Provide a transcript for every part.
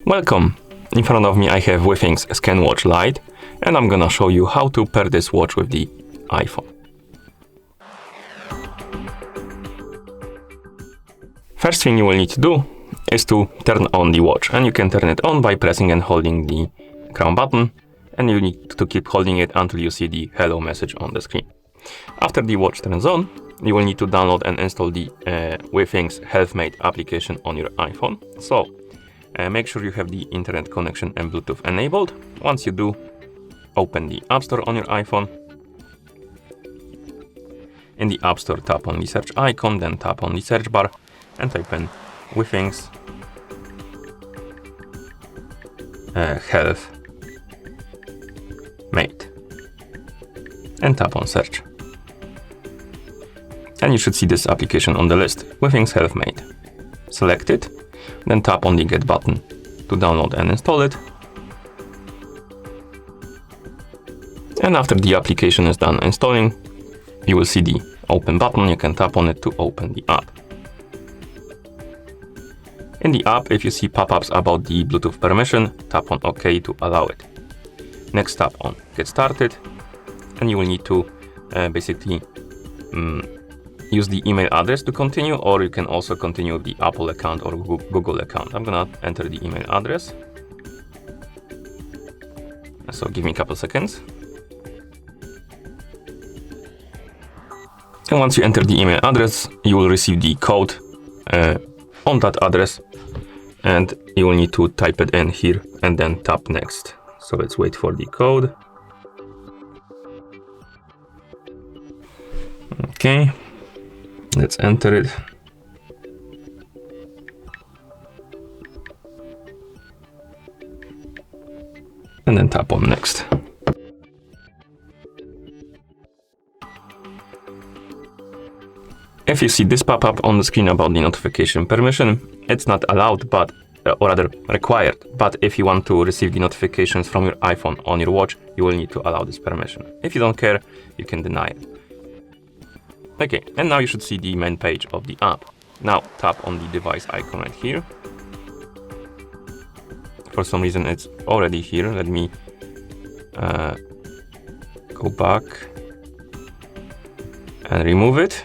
Welcome! In front of me I have WITHINGS Scanwatch Light, and I'm gonna show you how to pair this watch with the iPhone. First thing you will need to do is to turn on the watch, and you can turn it on by pressing and holding the crown button, and you need to keep holding it until you see the hello message on the screen. After the watch turns on, you will need to download and install the WITHINGS HealthMate application on your iPhone. So make sure you have the internet connection and Bluetooth enabled. Once you do, open the App Store on your iPhone. In the App Store, tap on the search icon, then tap on the search bar and type in WITHINGS HealthMate and tap on search. And you should see this application on the list, WITHINGS HealthMate. Select it, then tap on the Get button to download and install it. And after the application is done installing, you will see the Open button. You can tap on it to open the app. In the app, if you see pop-ups about the Bluetooth permission, tap on OK to allow it. Next, tap on Get Started, and you will need to basically use the email address to continue, or you can also continue with the Apple account or Google account. I'm gonna enter the email address. So give me a couple seconds. And once you enter the email address, you will receive the code on that address, and you will need to type it in here and then tap next. So let's wait for the code. Okay. Let's enter it. And then tap on next. If you see this pop-up on the screen about the notification permission, it's not allowed, but or rather required. But if you want to receive the notifications from your iPhone on your watch, you will need to allow this permission. If you don't care, you can deny it. Okay, and now you should see the main page of the app. Now tap on the device icon right here. For some reason it's already here. Let me go back and remove it.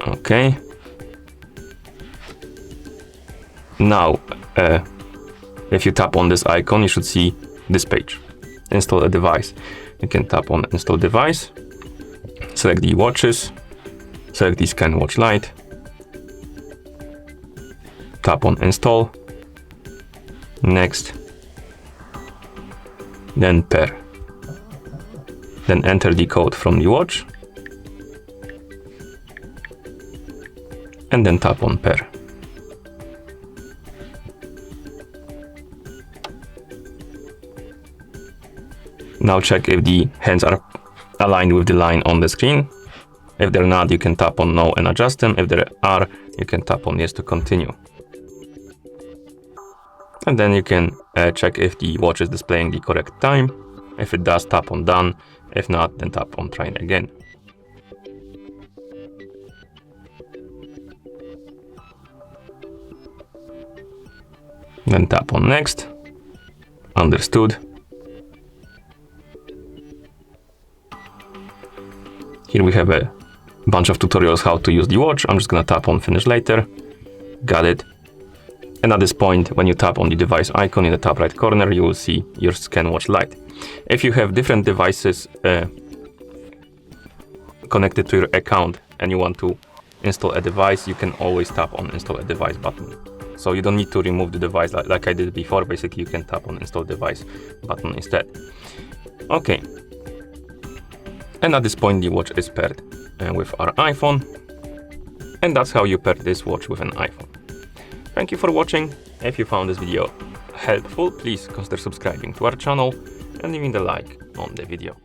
Okay. Now, if you tap on this icon, you should see this page. Install a device. You can tap on Install Device, select the watches, select the Scanwatch Light, tap on Install, Next, then Pair. Then enter the code from the watch, and then tap on Pair. Now check if the hands are aligned with the line on the screen. If they're not, you can tap on No and adjust them. If they are, you can tap on Yes to continue. And then you can check if the watch is displaying the correct time. If it does, tap on Done. If not, then tap on Try again. Then tap on Next. Understood. Here we have a bunch of tutorials how to use the watch. I'm just gonna tap on Finish Later. Got it. And at this point, when you tap on the device icon in the top right corner, you will see your Scanwatch Light. If you have different devices connected to your account and you want to install a device, you can always tap on Install a Device button. So you don't need to remove the device like I did before. Basically, you can tap on Install Device button instead. Okay. And at this point, the watch is paired with our iPhone. And that's how you pair this watch with an iPhone. Thank you for watching. If you found this video helpful, please consider subscribing to our channel and leaving a like on the video.